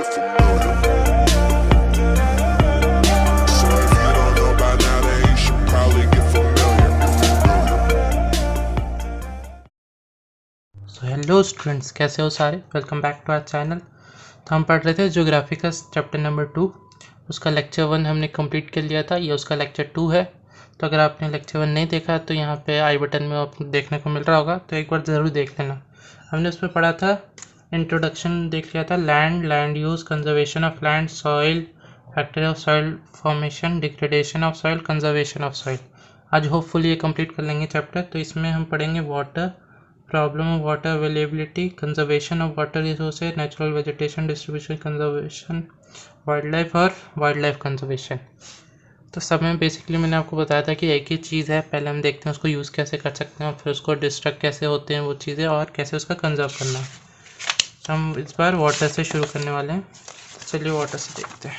get familiar. So if you don't know by now, then you should probably get familiar. So hello students, कैसे हो सारे। Welcome back to our channel. तो हम पढ़ रहे थे ज्योग्राफी का चैप्टर नंबर 2। उसका लेक्चर 1 हमने कंप्लीट कर लिया था, ये उसका लेक्चर 2 है। तो अगर आपने लेक्चर 1 नहीं देखा तो यहाँ पे आई बटन में आपको देखने को मिल रहा होगा, तो एक बार ज़रूर देख लेना। हमने उसमें पढ़ा था, इंट्रोडक्शन देख लिया था, land use, conservation of land, soil, factor of soil formation, degradation of soil, conservation of soil. आज होपफुली ये कंप्लीट कर लेंगे चैप्टर। तो इसमें हम पढ़ेंगे water, problem of water availability, conservation of water resources, natural vegetation distribution, conservation, wild life conservation. तो सब में बेसिकली मैंने आपको बताया था कि एक ही चीज़ है, पहले हम देखते हैं उसको यूज़ कैसे कर सकते हैं और फिर उसको डिस्ट्रक्ट कैसे होते हैं वो चीज़ें, और कैसे उसका कंजर्व करना है। तो हम इस बार वाटर से शुरू करने वाले हैं। तो चलिए वाटर से देखते हैं।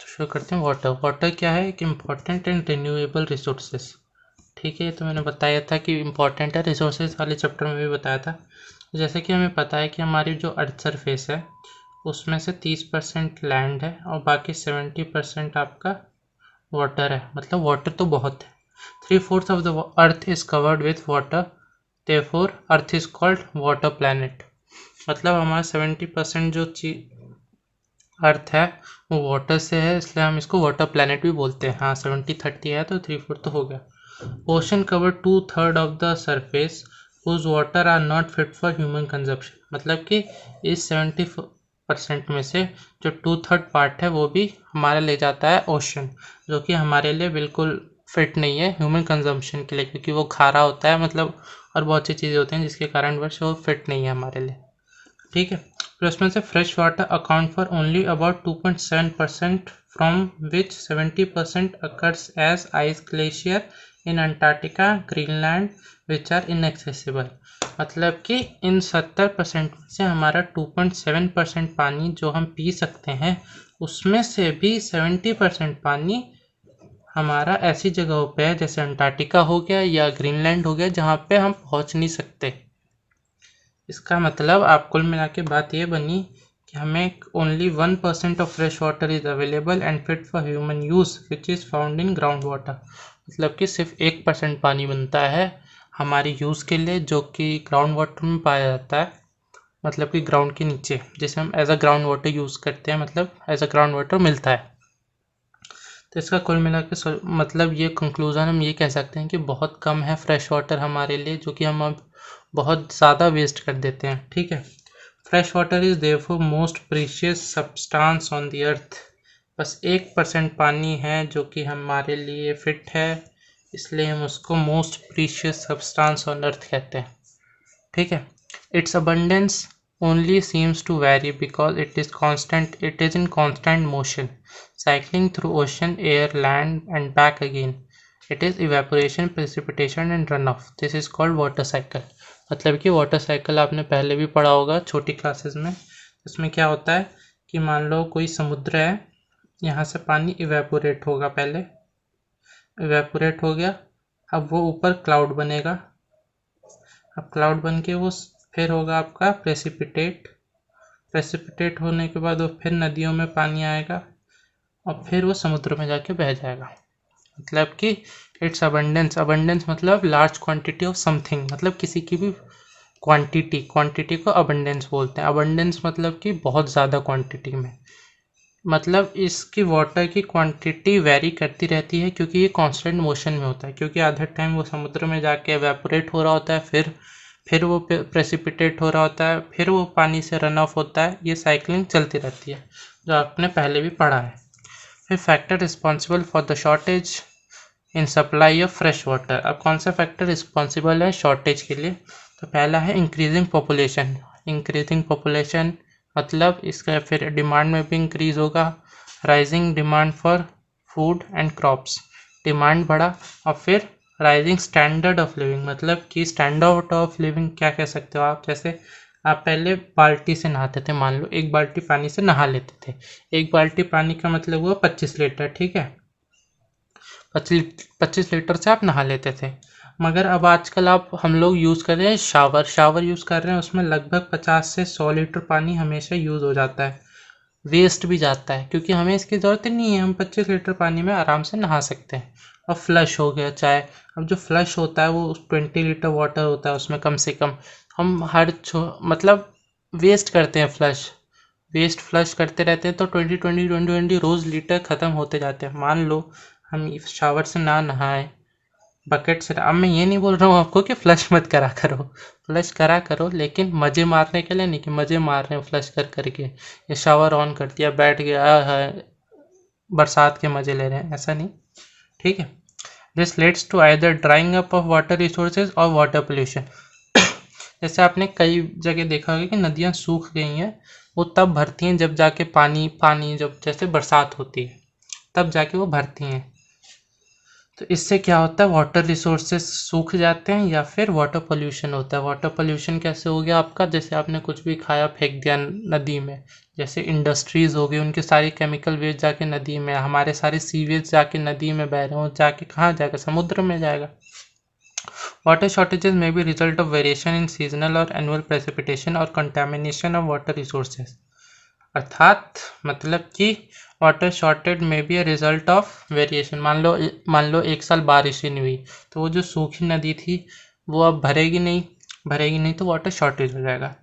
शुरू करते हैं। वाटर क्या है? एक इम्पॉर्टेंट एंड रिन्यूएबल रिसोर्सेज। ठीक है, तो मैंने बताया था कि इम्पॉर्टेंट है, रिसोर्सेज वाले चैप्टर में भी बताया था। जैसे कि हमें पता है कि हमारी जो अर्थ सरफेस है उसमें से 30% लैंड है और बाकी 70% आपका वाटर है। मतलब वाटर तो बहुत है। 3/4 of the earth is covered with water, therefore earth is called water planet. मतलब हमारा 70% जो अर्थ है वो वाटर से है, इसलिए हम इसको वाटर प्लैनेट भी बोलते हैं। हाँ, 70-30 है तो 3/4 तो हो गया। Ocean cover 2/3 of the surface whose water are not fit for human consumption. मतलब कि इस 70% में से जो 2/3 पार्ट है वो भी हमारा ले जाता है ओशन, जो कि हमारे लिए बिल्कुल फिट नहीं है ह्यूमन कंजम्पशन के लिए, क्योंकि वो खारा होता है, मतलब और बहुत सी चीज़ें होती हैं जिसके कारण वर्ष वो फिट नहीं है हमारे लिए। ठीक है, फिर उसमें से fresh water account for only about 2.7%, from which 70% occurs as ice glacier in Antarctica, Greenland, which are inaccessible. मतलब कि इन 70% से हमारा 2.7% पानी जो हम पी सकते हैं, उसमें से भी 70% पानी हमारा ऐसी जगहों पे है जैसे अंटार्कटिका हो गया या ग्रीनलैंड हो गया, जहाँ पे हम पहुँच नहीं सकते। इसका मतलब आप कुल मिला के बात ये बनी कि हमें only 1% of fresh water is available and fit for human use which is found in ground water. मतलब कि सिर्फ 1% पानी बनता है हमारी यूज़ के लिए, जो कि ग्राउंड वाटर में पाया जाता है। मतलब कि ग्राउंड के नीचे, जिसे हम as a ground water use करते हैं, मतलब एज अ ग्राउंड वाटर मिलता है। तो इसका कुल मिला के मतलब ये कंक्लूज़न हम ये कह सकते हैं कि बहुत कम है फ्रेश वाटर हमारे लिए, जो कि हम अब बहुत ज़्यादा वेस्ट कर देते हैं। ठीक है, fresh water is therefore most precious substance on the earth. बस 1% पानी है जो कि हमारे लिए फिट है, इसलिए हम उसको most precious substance on earth कहते हैं। ठीक है, it's abundance only seems to vary because it is in constant motion, cycling through ocean, air, land and back again. It is evaporation, precipitation and runoff. This is called water cycle. मतलब कि water cycle आपने पहले भी पढ़ा होगा छोटी classes में। इसमें क्या होता है कि मान लो कोई समुद्र है, यहाँ से पानी इवेपोरेट होगा, पहले इवेपोरेट हो गया, अब वो ऊपर क्लाउड बनेगा, अब क्लाउड बन के वो फिर होगा आपका प्रेसिपिटेट होने के बाद वो फिर नदियों में पानी आएगा और फिर वो समुद्र में जाके बह जाएगा। मतलब कि इट्स अबंडेंस मतलब लार्ज क्वांटिटी ऑफ समथिंग, मतलब किसी की भी क्वांटिटी को अबंडेंस बोलते हैं। अबंडेंस मतलब कि बहुत ज़्यादा क्वांटिटी में, मतलब इसकी वाटर की क्वांटिटी वेरी करती रहती है क्योंकि ये कांस्टेंट मोशन में होता है, क्योंकि आधा टाइम वो समुद्र में जाके एवेपोरेट हो रहा होता है, फिर वो प्रेसिपिटेट हो रहा होता है, फिर वो पानी से रन ऑफ होता है। ये साइकिलिंग चलती रहती है, जो आपने पहले भी पढ़ा है। फिर factor responsible for the shortage in supply of fresh water. अब कौन सा फैक्टर रिस्पॉन्सिबल है शॉर्टेज के लिए? तो पहला है इंक्रीजिंग पॉपुलेशन, मतलब इसका फिर डिमांड में भी इंक्रीज होगा। Rising demand for food and crops, demand बढ़ा, और फिर राइजिंग स्टैंडर्ड ऑफ लिविंग, मतलब कि स्टैंडर्ड ऑफ लिविंग क्या कह सकते हो आप? जैसे आप पहले बाल्टी से नहाते थे, मान लो 1 बाल्टी पानी से नहा लेते थे। 1 बाल्टी पानी का मतलब हुआ 25 लीटर। ठीक है, 25 लीटर से आप नहा लेते थे। मगर अब आजकल हम लोग यूज़ कर रहे हैं शावर यूज़ कर रहे हैं, उसमें लगभग 50 से 100 लीटर पानी हमेशा यूज़ हो जाता है, वेस्ट भी जाता है क्योंकि हमें इसकी ज़रूरत ही नहीं है। हम 25 लीटर पानी में आराम से नहा सकते हैं। अब फ्लश हो गया चाहे, अब जो फ्लश होता है वो 20 लीटर वाटर होता है, उसमें कम से कम हम मतलब वेस्ट करते हैं, फ्लश करते रहते हैं, तो 20 रोज़ लीटर ख़त्म होते जाते हैं। मान लो हम शावर से ना नहाए, बकेट से, अब मैं ये नहीं बोल रहा हूँ आपको कि फ्लश मत फ्लश करा करो, लेकिन मज़े मारने के लिए नहीं कि मज़े मार रहे हैं फ्लश करके, ये शावर ऑन कर दिया बैठ गया है बरसात के मज़े ले रहे हैं, ऐसा नहीं, ठीक है। This leads to either drying up of water resources और वाटर पोल्यूशन। जैसे आपने कई जगह देखा होगा कि नदियाँ सूख गई हैं, वो तब भरती हैं जब जाके पानी जब जैसे बरसात होती है तब जाके वो भरती हैं। तो इससे क्या होता है, वाटर रिसोर्सेज सूख जाते हैं या फिर वाटर पोल्यूशन होता है। वाटर पोल्यूशन कैसे हो गया आपका, जैसे आपने कुछ भी खाया फेंक दिया नदी में, जैसे इंडस्ट्रीज़ हो गई, उनके सारी केमिकल वेस्ट जाके नदी में, हमारे सारे सीवेज जाके नदी में बह रहे हो, जाके कहाँ जाएगा, समुद्र में जाएगा। वाटर शॉर्टेजेस में B result of variation in seasonal और एनुअल प्रेसिपिटेशन और कंटेमिनेशन ऑफ वाटर रिसोर्सेज। अर्थात मतलब कि वाटर शॉर्टेज में भी रिजल्ट ऑफ वेरिएशन। मान लो एक साल बारिश ही नहीं हुई, तो वो जो सूखी नदी थी वो अब भरेगी नहीं तो वाटर शॉर्टेज हो जाएगा।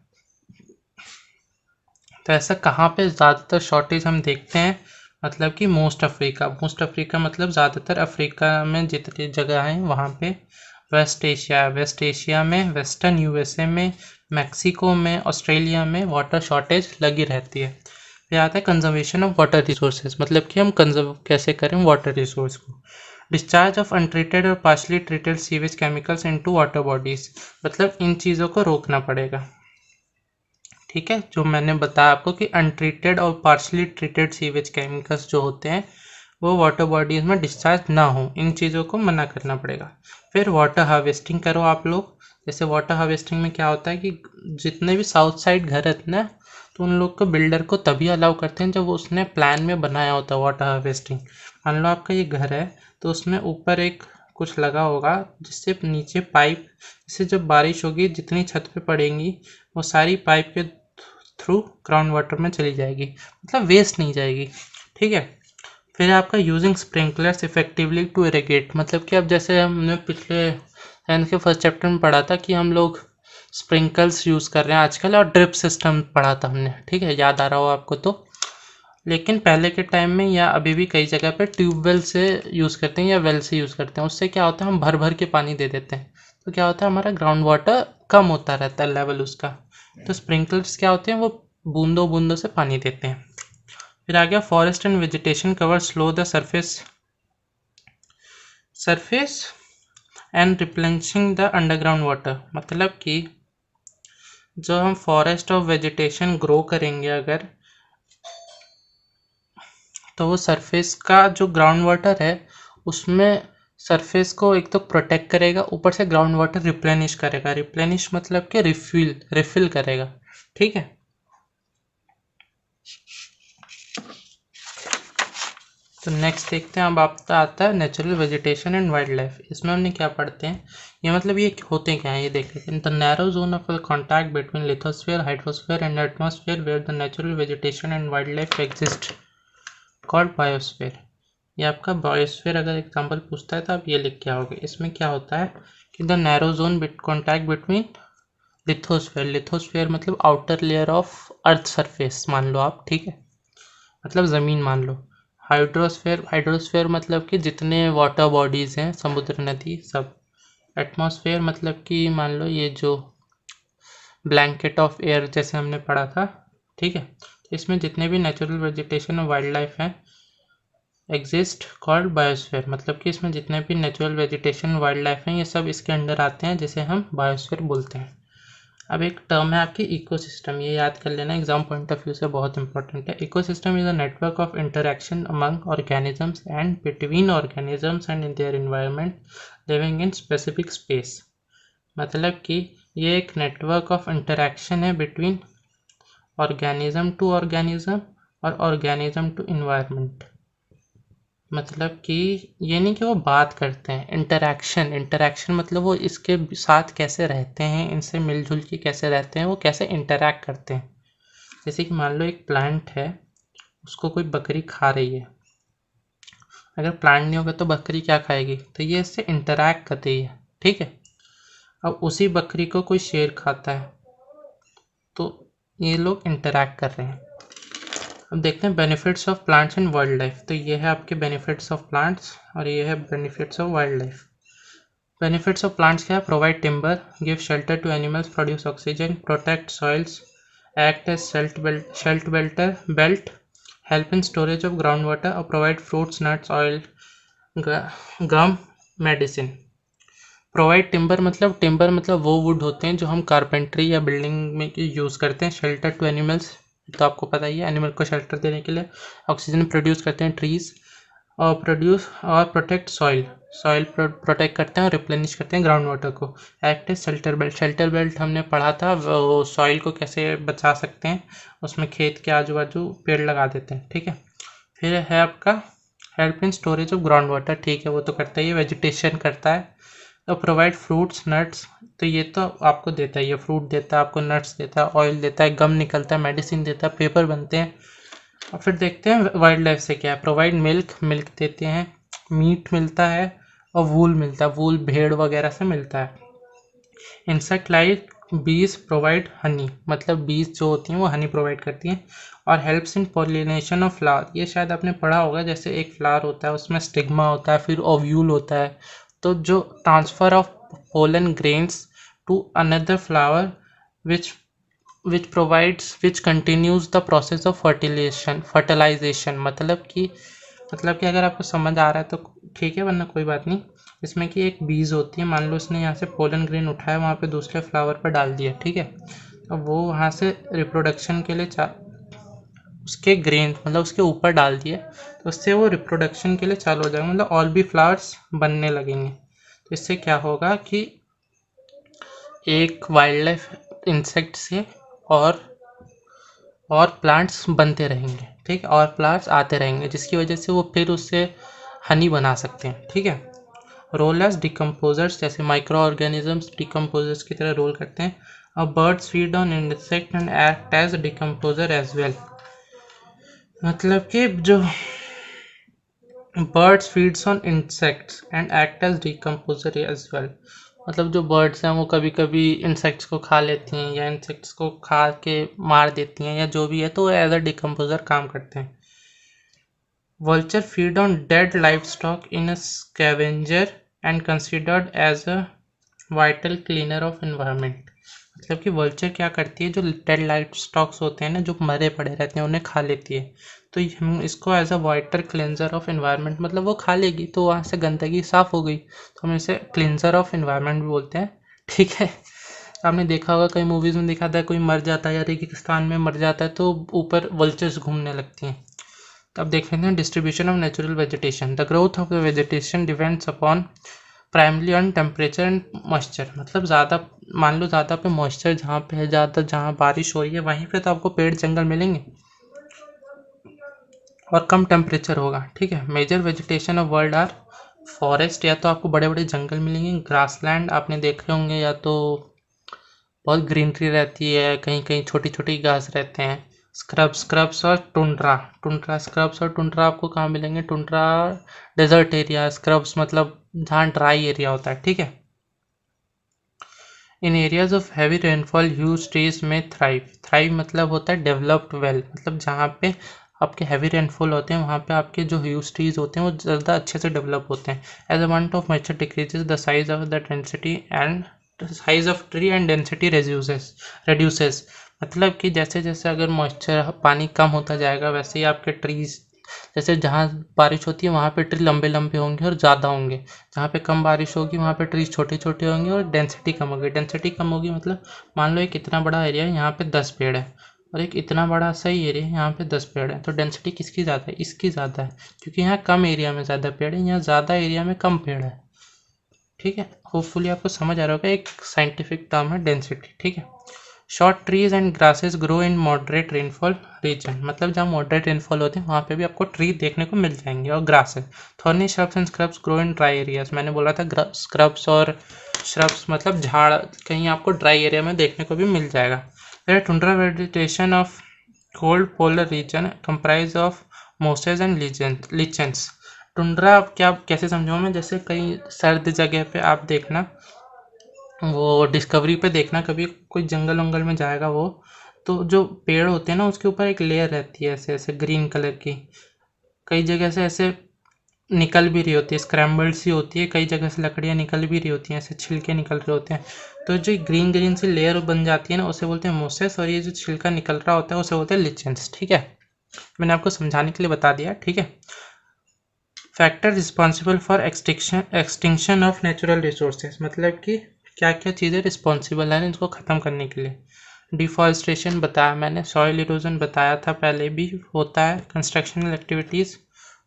तो ऐसा कहाँ पे ज़्यादातर शॉर्टेज हम देखते हैं, मतलब कि मोस्ट अफ्रीका मतलब ज़्यादातर अफ्रीका में जितनी जगह हैं वहाँ पे, वेस्ट एशिया में, वेस्टर्न यूएसए में, मैक्सिको में, ऑस्ट्रेलिया में वाटर शॉर्टेज लगी रहती है। फिर आता है कंजर्वेशन ऑफ वाटर रिसोर्सेज, मतलब कि हम कंजर्व कैसे करें वाटर रिसोर्स को। डिस्चार्ज ऑफ अनट्रीटेड और partially treated sewage chemicals into water bodies, मतलब इन चीज़ों को रोकना पड़ेगा, ठीक है। जो मैंने बताया आपको कि अनट्रीटेड और पार्शली ट्रीटेड सीवेज केमिकल्स जो होते हैं वो वाटर बॉडीज में डिस्चार्ज ना हो, इन चीज़ों को मना करना पड़ेगा। फिर वाटर हार्वेस्टिंग करो आप लोग। जैसे वाटर हार्वेस्टिंग में क्या होता है कि जितने भी साउथ साइड घर रहते हैं ना, तो उन लोग को बिल्डर को तभी अलाउ करते हैं जब उसने प्लान में बनाया होता है वाटर हार्वेस्टिंग। मान लो आपका ये घर है, तो उसमें ऊपर एक कुछ लगा होगा जिससे नीचे पाइप, जिससे जब बारिश होगी जितनी छत पे पड़ेंगी वो सारी पाइप के थ्रू ग्राउंड वाटर में चली जाएगी, मतलब वेस्ट नहीं जाएगी, ठीक है। फिर आपका using sprinklers effectively to irrigate, मतलब कि अब जैसे हमने पिछले साइंस के फर्स्ट चैप्टर में पढ़ा था कि हम लोग स्प्रिंकल्स यूज़ कर रहे हैं आजकल, और ड्रिप सिस्टम पढ़ा था हमने, ठीक है, याद आ रहा हो आपको तो। लेकिन पहले के टाइम में या अभी भी कई जगह पे ट्यूबवेल से यूज़ करते हैं या वेल से यूज़ करते हैं। उससे क्या होता है, हम भर भर के पानी दे देते हैं, तो क्या होता है हमारा ग्राउंड वाटर कम होता रहता है लेवल उसका। तो स्प्रिंकलर्स क्या होते हैं, वो बूंदों बूंदों से पानी देते हैं। फिर आ गया forest and vegetation cover slow the surface and replenishing the underground water, मतलब कि जो हम फॉरेस्ट और वेजिटेशन ग्रो करेंगे अगर, तो वो सरफेस का जो ग्राउंड वाटर है उसमें सरफेस को एक तो प्रोटेक्ट करेगा, ऊपर से ग्राउंड वाटर रिप्लेनिश करेगा। रिप्लेनिश मतलब कि रिफिल करेगा, ठीक है। तो नेक्स्ट देखते हैं, अब आपका आता है natural vegetation and wild life. इसमें हमने क्या पढ़ते हैं, ये मतलब ये होते क्या है ये देख लेते हैं। The narrow zone of contact between lithosphere, hydrosphere and atmosphere where the natural vegetation and wild life exist called biosphere. ये आपका बायोस्फीयर अगर एग्जाम्पल पूछता है तो आप ये लिख के आओगे। इसमें क्या होता है कि the narrow zone contact between lithosphere मतलब outer layer of earth surface मान लो आप, ठीक है, मतलब ज़मीन मान लो। हाइड्रोस्फीयर मतलब कि जितने वाटर बॉडीज़ हैं, समुद्र नदी सब। एटमॉस्फेयर मतलब कि मान लो ये जो ब्लैंकेट ऑफ एयर जैसे हमने पढ़ा था, ठीक है। तो इसमें जितने भी नेचुरल वेजिटेशन और वाइल्ड लाइफ हैं एग्जिस्ट कॉल्ड बायोस्फीयर, मतलब कि इसमें जितने भी नेचुरल वेजिटेशन वाइल्ड लाइफ हैं ये सब इसके अंडर आते हैं, जिसे हम बायोस्फीयर बोलते हैं। अब एक टर्म है आपकी इकोसिस्टम, ये याद कर लेना, एग्जाम पॉइंट ऑफ व्यू से बहुत इंपॉर्टेंट है। Ecosystem is a network of interaction among organisms and between organisms and in their environment living in specific space, मतलब कि ये एक नेटवर्क ऑफ इंटरेक्शन है बिटवीन ऑर्गेनिज्म टू ऑर्गेनिज्म और organism to environment, मतलब कि ये नहीं कि वो बात करते हैं, इंटरैक्शन मतलब वो इसके साथ कैसे रहते हैं, इनसे मिलजुल के कैसे रहते हैं, वो कैसे इंटरैक्ट करते हैं। जैसे कि मान लो एक प्लांट है, उसको कोई बकरी खा रही है, अगर प्लांट नहीं होगा तो बकरी क्या खाएगी, तो ये इससे इंटरैक्ट कर रही है, ठीक है। अब उसी बकरी को कोई शेर खाता है, तो ये लोग इंटरैक्ट कर रहे हैं। अब देखते हैं benefits of plants and wild life. तो ये है आपके बेनिफिट्स ऑफ प्लांट्स और ये है benefits of wild life. Benefits of plants क्या है? Provide timber, give shelter to animals, produce oxygen, protect soils, act as belt, help in storage of groundwater or provide fruits, nuts, oil, gum, medicine. Provide timber मतलब वो would होते हैं जो हम carpentry या building में यूज़ करते हैं। शेल्टर टू एनिमल्स, तो आपको पता ही है, एनिमल को शेल्टर देने के लिए। ऑक्सीजन प्रोड्यूस करते हैं ट्रीज, और प्रोटेक्ट सॉइल प्रोटेक्ट करते हैं और रिप्लेनिश करते हैं ग्राउंड वाटर को। एक्ट एज शेल्टर बेल्ट हमने पढ़ा था, वो सॉइल को कैसे बचा सकते हैं, उसमें खेत के आजू बाजू पेड़ लगा देते हैं, ठीक है। फिर है आपका help in storage of ground water, ठीक है, वो तो करता ही है। वेजिटेशन करता है। तो प्रोवाइड फ्रूट्स, नट्स, तो ये तो आपको देता है, ये फ्रूट देता है आपको, नट्स देता है, ऑयल देता है, गम निकलता है, मेडिसिन देता है, पेपर बनते हैं। और फिर देखते हैं वाइल्ड लाइफ से क्या है। प्रोवाइड मिल्क देते हैं, मीट मिलता है, और वूल मिलता है, वूल भेड़ वगैरह से मिलता है। इंसेक्ट लाइक बीज प्रोवाइड हनी, मतलब बीज जो होती हैं वो हनी प्रोवाइड करती हैं। और helps in pollination of flower, ये शायद आपने पढ़ा होगा, जैसे एक फ्लावर होता है उसमें स्टिग्मा होता है, फिर ओव्यूल होता है, तो जो transfer of pollen grains to another flower which continues the process of fertilization, मतलब कि अगर आपको समझ आ रहा है तो ठीक है, वरना कोई बात नहीं। इसमें कि एक बीज होती है, मान लो उसने यहाँ से पोलन ग्रेन उठाया, वहाँ पे दूसरे फ्लावर पर डाल दिया, ठीक है। अब वो वहाँ से रिप्रोडक्शन के लिए उसके ग्रेन मतलब उसके ऊपर डाल दिए, तो उससे वो रिप्रोडक्शन के लिए चालू हो जाएगा, मतलब ऑल भी फ्लावर्स बनने लगेंगे। तो इससे क्या होगा कि एक वाइल्ड लाइफ इंसेक्ट से और प्लांट्स बनते रहेंगे, ठीक है, और प्लांट्स आते रहेंगे, जिसकी वजह से वो फिर उससे हनी बना सकते हैं, ठीक है। रोल एज डिकम्पोजर्स, जैसे माइक्रो ऑर्गेनिजम्स डिकम्पोजर्स की तरह रोल करते हैं। अब birds feed on insect and act as decomposer as well, मतलब कि जो birds feeds on insects and act as decomposer as well, मतलब जो बर्ड्स हैं वो कभी कभी इंसेक्ट्स को खा लेती हैं या इंसेक्ट्स को खा के मार देती हैं या जो भी है, तो एज अ डिकम्पोजर काम करते हैं। Vulture feed on dead life stock in a scavenger and considered as a vital cleaner of environment, मतलब कि वल्चर क्या करती है, जो डेड लाइफ स्टॉक्स होते हैं ना, जो मरे पड़े रहते हैं, उन्हें खा लेती है। तो हम इसको as a vital cleanser of environment, मतलब वो खा लेगी तो वहाँ से गंदगी साफ हो गई, तो हम इसे क्लेंजर ऑफ एनवायरनमेंट भी बोलते हैं, ठीक है। आपने देखा होगा कई मूवीज़ में दिखाता है, कोई मर जाता है या रेगिस्तान में मर जाता है तो ऊपर वल्चर्स घूमने लगती हैं। तो अब देख लेते हैं distribution of natural vegetation. The growth of the vegetation depends upon primarily on temperature and moisture, मतलब ज़्यादा मान लो ज़्यादा पे मॉइस्चर जहाँ पे है, ज़्यादा जहाँ बारिश हो रही है वहीं पे तो आपको पेड़ जंगल मिलेंगे, और कम टेम्परेचर होगा, ठीक है। Major vegetation of world are forest, या तो आपको बड़े बड़े जंगल मिलेंगे, ग्रासलैंड आपने देखे होंगे, या तो बहुत ग्रीनरी रहती है, कहीं कहीं छोटी छोटी घास रहते हैं। स्क्रब्स और टुंड्रा स्क्रब्स और टुंड्रा आपको कहाँ मिलेंगे? टुंड्रा डेजर्ट एरिया, स्क्रब्स मतलब जहाँ ड्राई एरिया होता है, ठीक है। In areas of heavy rainfall huge trees में थ्राइव मतलब होता है डेवलप्ड वेल, मतलब जहाँ पे आपके हैवी रेनफॉल होते हैं वहाँ पे आपके जो ह्यूज ट्रीज होते हैं वो ज़्यादा अच्छे से डेवलप होते हैं। As a amount of moisture decreases the size of the density and size of tree and density reduces, मतलब कि जैसे जैसे अगर मॉइस्चर पानी कम होता जाएगा वैसे ही आपके ट्रीज, जैसे जहाँ बारिश होती है वहाँ पे ट्री लंबे लंबे होंगे और ज़्यादा होंगे, जहाँ पे कम बारिश होगी वहाँ पे ट्रीज छोटे छोटे होंगे और डेंसिटी कम होगी, मतलब मान लो एक इतना बड़ा एरिया है, यहाँ पे 10 पेड़ है, और एक इतना बड़ा सही एरिया है, यहाँ पे 10 पेड़ है, तो डेंसिटी किसकी ज़्यादा है? इसकी ज़्यादा है, क्योंकि यहाँ कम एरिया में ज़्यादा पेड़ है, यहाँ ज़्यादा एरिया में कम पेड़ है, ठीक है। होपफुली आपको समझ आ रहा होगा, एक साइंटिफिक टर्म है डेंसिटी, ठीक है। Short trees and grasses grow in moderate rainfall reason, मतलब जहाँ मॉडरेट रेनफॉल होते हैं वहाँ पे भी आपको ट्री देखने को मिल जाएंगे और grasses. Thorny shrubs and scrubs grow in dry areas, मैंने बोला था स्क्रब्स और श्रब्स मतलब झाड़ कहीं आपको ड्राई एरिया में देखने को भी मिल जाएगा। फिर tundra vegetation of cold polar region comprise of mosses and lichens. Tundra क्या कैसे समझाऊँ मैं, जैसे कहीं सर्द जगह पे आप देखना, वो डिस्कवरी पे देखना कभी कोई जंगल वंगल में जाएगा वो, तो जो पेड़ होते हैं ना उसके ऊपर एक लेयर रहती है ऐसे ऐसे ग्रीन कलर की, कई जगह से ऐसे निकल भी रही होती है, स्क्रैम्बल्ड सी होती है, कई जगह से लकड़ियाँ निकल भी रही होती हैं, ऐसे छिलके निकल रहे होते हैं, तो जो ग्रीन ग्रीन सी लेयर बन जाती है ना उसे बोलते हैं मोसेस, और ये जो छिलका निकल रहा होता है उसे बोलते हैं लिचेंस। ठीक है, मैंने आपको समझाने के लिए बता दिया। ठीक है, factor responsible for extinction of natural resources, मतलब कि क्या क्या चीज़ें रिस्पॉन्सिबल हैं इनको ख़त्म करने के लिए। डिफॉरेस्टेशन बताया मैंने, सॉइल इरोजन बताया था पहले भी होता है, कंस्ट्रक्शनल एक्टिविटीज़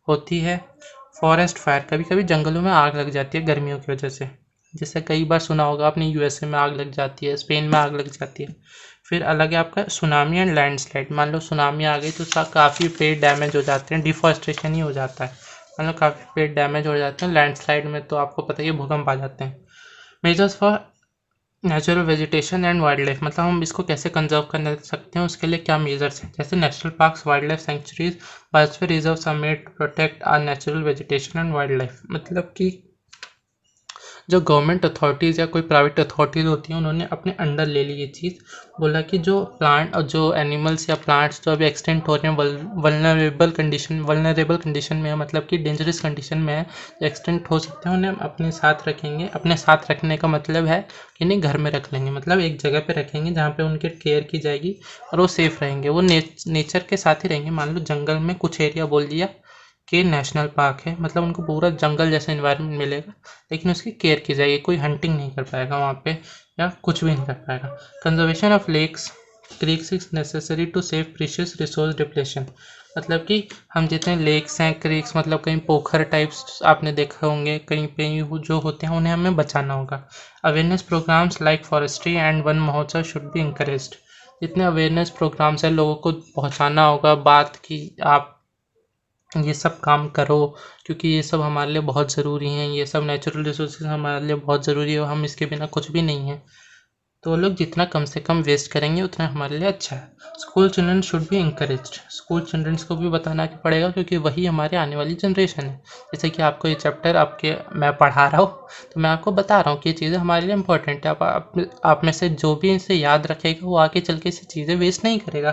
होती है, फॉरेस्ट फायर, कभी कभी जंगलों में आग लग जाती है गर्मियों की वजह से, जैसे कई बार सुना होगा आपने यूएसए में आग लग जाती है, स्पेन में आग लग जाती है। फिर अलग है आपका सुनामी एंड लैंडस्लाइड, मान लो सुनामी आ गई तो काफ़ी पेड़ डैमेज हो जाते हैं, डिफॉरेस्टेशन ही हो जाता है, मतलब काफ़ी पेड़ डैमेज हो जाते हैं। लैंडस्लाइड में तो आपको पता ही है भूकंप आ जाते हैं। Measures for natural vegetation and wild life, मतलब हम इसको कैसे कंजर्व कर सकते हैं, उसके लिए क्या मेजर्स हैं, जैसे national parks, wild life sanctuaries, biosphere reserves are made to protect our natural vegetation and wild life, मतलब कि जो गवर्नमेंट अथॉरिटीज़ या कोई प्राइवेट अथॉरिटीज़ होती हैं उन्होंने अपने अंडर ले ली ये चीज़, बोला कि जो प्लांट और जो एनिमल्स या प्लांट्स जो अभी एक्सटेंट हो रहे हैं वल्नरेबल कंडीशन में है, मतलब कि डेंजरस कंडीशन में है, एक्सटेंट हो सकते हैं, उन्हें अपने साथ रखेंगे। अपने साथ रखने का मतलब है कि नहीं घर में रख लेंगे, मतलब एक जगह पे रखेंगे जहाँ पे उनकी केयर की जाएगी और वो सेफ़ रहेंगे, वो नेचर के साथ ही रहेंगे। मान लो जंगल में कुछ एरिया बोल दिया कि नेशनल पार्क है, मतलब उनको पूरा जंगल जैसा इन्वायरमेंट मिलेगा, लेकिन उसकी केयर की जाएगी, कोई हंटिंग नहीं कर पाएगा वहाँ पे या कुछ भी नहीं कर पाएगा। Conservation of lakes creeks is necessary to save precious resource depletion, मतलब कि हम जितने लेक्स हैं क्रीक्स मतलब कहीं पोखर टाइप्स आपने देखा होंगे कहीं पे जो होते हैं उन्हें हमें बचाना होगा। Awareness programs like forestry and Van Mahotsav should be encouraged, जितने अवेयरनेस प्रोग्राम्स हैं लोगों को पहुँचाना होगा बात की आप ये सब काम करो, क्योंकि ये सब हमारे लिए बहुत ज़रूरी हैं, ये सब नेचुरल रिसोर्सेज हमारे लिए बहुत ज़रूरी है, हम इसके बिना कुछ भी नहीं हैं, तो लोग जितना कम से कम वेस्ट करेंगे उतना हमारे लिए अच्छा है। School children should be encouraged, school childrens को भी बताना पड़ेगा क्योंकि वही हमारे आने वाली जनरेशन है। जैसे कि आपको ये चैप्टर मैं पढ़ा रहा हूँ तो मैं आपको बता रहा हूँ कि ये चीज़ें हमारे लिए इंपॉर्टेंट है, आप में से जो भी इसे याद रखेगा वो आगे चल के इसे चीज़ें वेस्ट नहीं करेगा।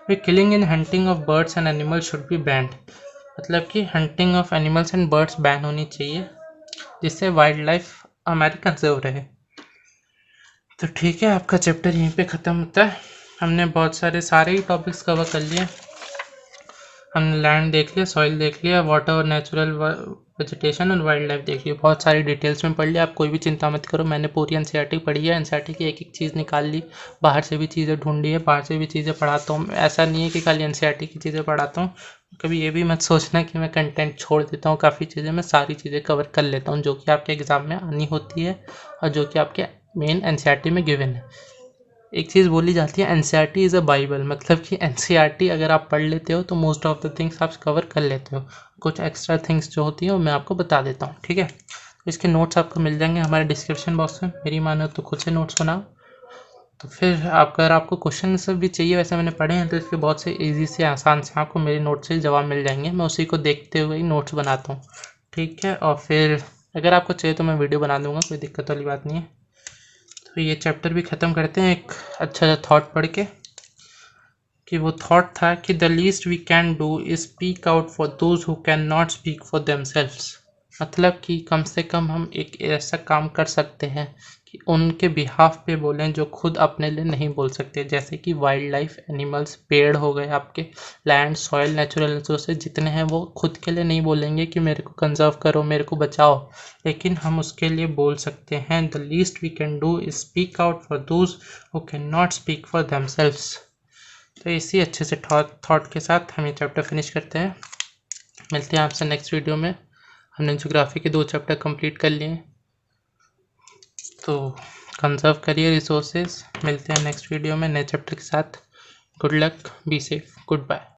फिर killing in hunting of birds and animals should be band, मतलब कि hunting of animals and birds ban होनी चाहिए जिससे वाइल्ड लाइफ हमारी कंजर्व रहे। तो ठीक है, आपका चैप्टर यहीं पे ख़त्म होता है। हमने बहुत सारे ही टॉपिक्स कवर कर लिए, हमने लैंड देख लिया, सॉइल देख लिया, वाटर और नेचुरल वेजिटेशन और वाइल्ड लाइफ देख लिया, बहुत सारी डिटेल्स में पढ़ लिया। आप कोई भी चिंता मत करो, मैंने पूरी एनसीईआरटी पढ़ी है, एनसीईआरटी की एक एक चीज़ निकाल ली, बाहर से भी चीज़ें ढूंढी है, बाहर से भी चीज़ें पढ़ाता हूँ, ऐसा नहीं है कि खाली एनसीईआरटी की चीज़ें पढ़ाता हूँ। कभी ये भी मत सोचना कि मैं कंटेंट छोड़ देता हूँ, काफ़ी चीज़ें मैं सारी चीज़ें कवर कर लेता हूँ जो कि आपके एग्ज़ाम में आनी होती है और जो कि आपके मेन एनसीईआरटी में गिवन है। एक चीज़ बोली जाती है एनसीईआरटी इज़ अ बाइबल, मतलब कि एनसीईआरटी अगर आप पढ़ लेते हो तो मोस्ट ऑफ द थिंग्स आप कवर कर लेते हो, कुछ एक्स्ट्रा थिंग्स जो होती हैं वो मैं आपको बता देता हूँ। ठीक है, तो इसके नोट्स आपको मिल जाएंगे हमारे डिस्क्रिप्शन बॉक्स में, मेरी मानो तो खुद से नोट्स बनाओ। तो फिर अगर आपको क्वेश्चन सब भी चाहिए, वैसे मैंने पढ़े हैं तो इसके बहुत से ईजी से आसान से आपको मेरे नोट से जवाब मिल जाएंगे, मैं उसी को देखते हुए ही नोट्स बनाता हूँ। ठीक है, और फिर अगर आपको चाहिए तो मैं वीडियो बना दूँगा, कोई दिक्कत वाली बात नहीं है। तो ये चैप्टर भी ख़त्म करते हैं एक अच्छा सा थॉट पढ़ के, कि वो थॉट था कि the least we can do is speak out for those who cannot speak for themselves, मतलब कि कम से कम हम एक ऐसा काम कर सकते हैं कि उनके बिहाफ पे बोलें जो खुद अपने लिए नहीं बोल सकते, जैसे कि वाइल्ड लाइफ, एनिमल्स, पेड़ हो गए आपके, लैंड, सॉइल, नेचुरल रिसोर्सेज जितने हैं वो खुद के लिए नहीं बोलेंगे कि मेरे को कंजर्व करो, मेरे को बचाओ, लेकिन हम उसके लिए बोल सकते हैं the least we can do is speak out for those who cannot speak for themselves. तो इसी अच्छे से थॉट के साथ हम ये चैप्टर फिनिश करते हैं, मिलते हैं आपसे नेक्स्ट वीडियो में। हमने ज्योग्राफी के 2 चैप्टर कंप्लीट कर लिए, तो कंजर्व करिए रिसोर्सेज। मिलते हैं नेक्स्ट वीडियो में नए चैप्टर के साथ। Good luck, be safe, good bye.